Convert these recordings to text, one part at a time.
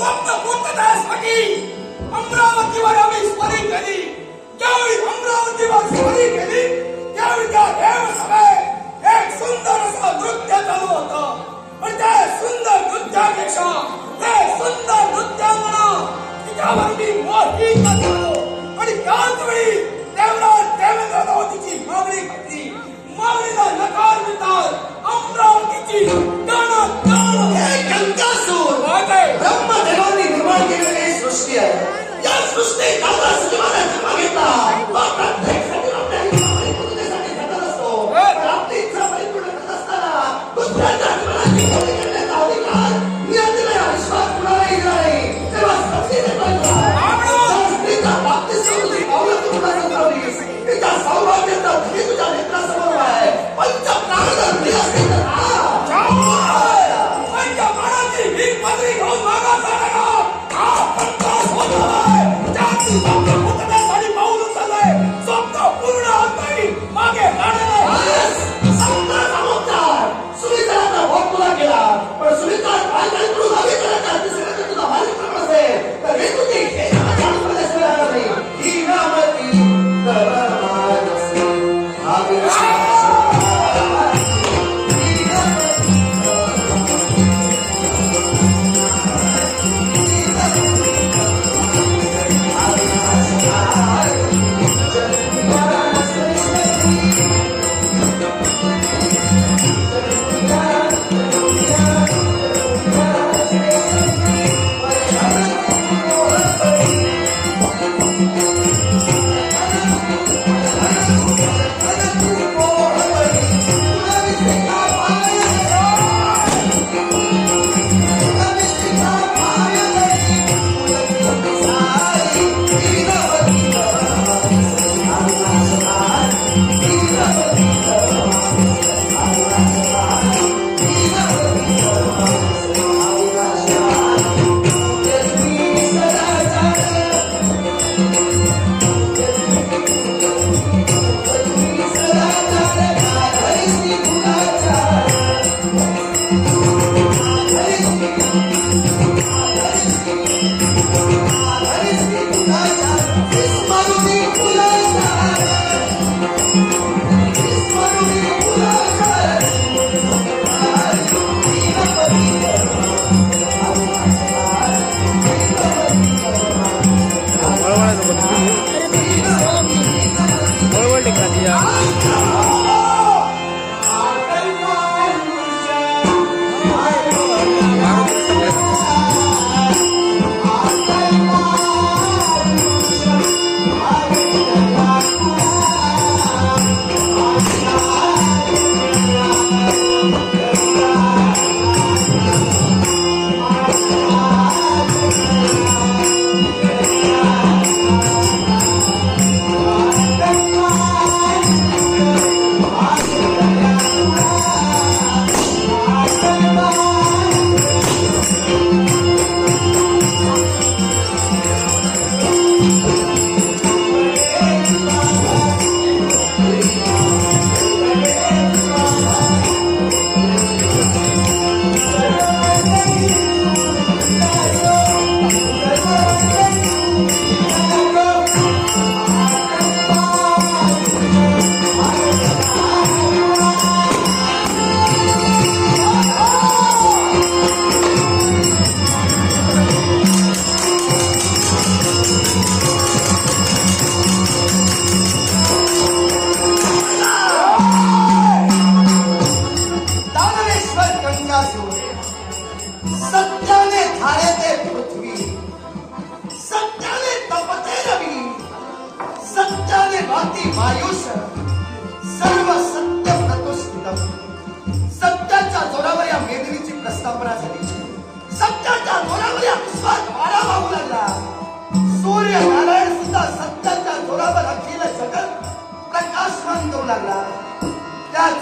स्वप्न पूर्ततेसाठी अमरावतीवर आम्ही स्वारी केली. ज्यावेळी अमरावतीवर स्वारी केली त्यावेळी त्या देवसभेत एक सुंदर असं नृत्य चालू होतं. पण त्या सुंदर नृत्यापेक्षा ते सुंदर नृत्यांगना तिच्यावर मी मोहित झालो आणि त्याच वेळी देवराज देवेंद्र रावतीची मागणी घातली. मागणीला नकार देतात अमरावतीची ब्रह्मदेवांनी निर्माण केलेली सृष्टी आहे. या सृष्टीत आपला सजीवाने जन्म घेतला. प्रत्येक सजीव आपल्या इच्छा पूर्णतेसाठी जगत असतो. पण आपली इच्छा परिपूर्ण करत असताना दुसऱ्याच्या जीवनाची कमी करण्याचा अधिकार नियतीला या विश्वात कुणालाही दिला नाही. तेव्हा संस्थेने संस्थेच्या बाबतीत समजली पावलं तू कुणाला उतरवलीस. तिच्या सौभाग्याचा धनी तुझ्या नेत्रासमोर आहे. पंच प्राणधर ती असते तर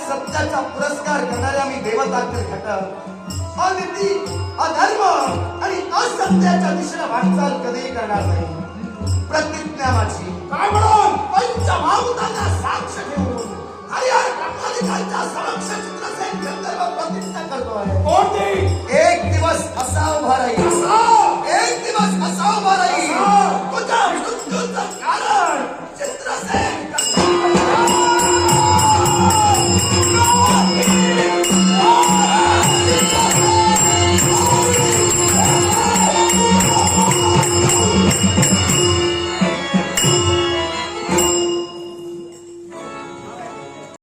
सत्याचा पुरस्कार करणाऱ्या मी देवतांतर घटक अनिती अधर्म आणि असत्याच्या दिशेने वाटचाल कधीही करणार नाही. प्रतिज्ञा माझी काय म्हणून पंचमहाभूतांना साक्ष ठेवून हरिहर ब्रह्मादिकांच्या समक्ष चित्रसेन गंधर्व प्रतिज्ञा करतोय. कोणती? एक दिवस असा उभा राहील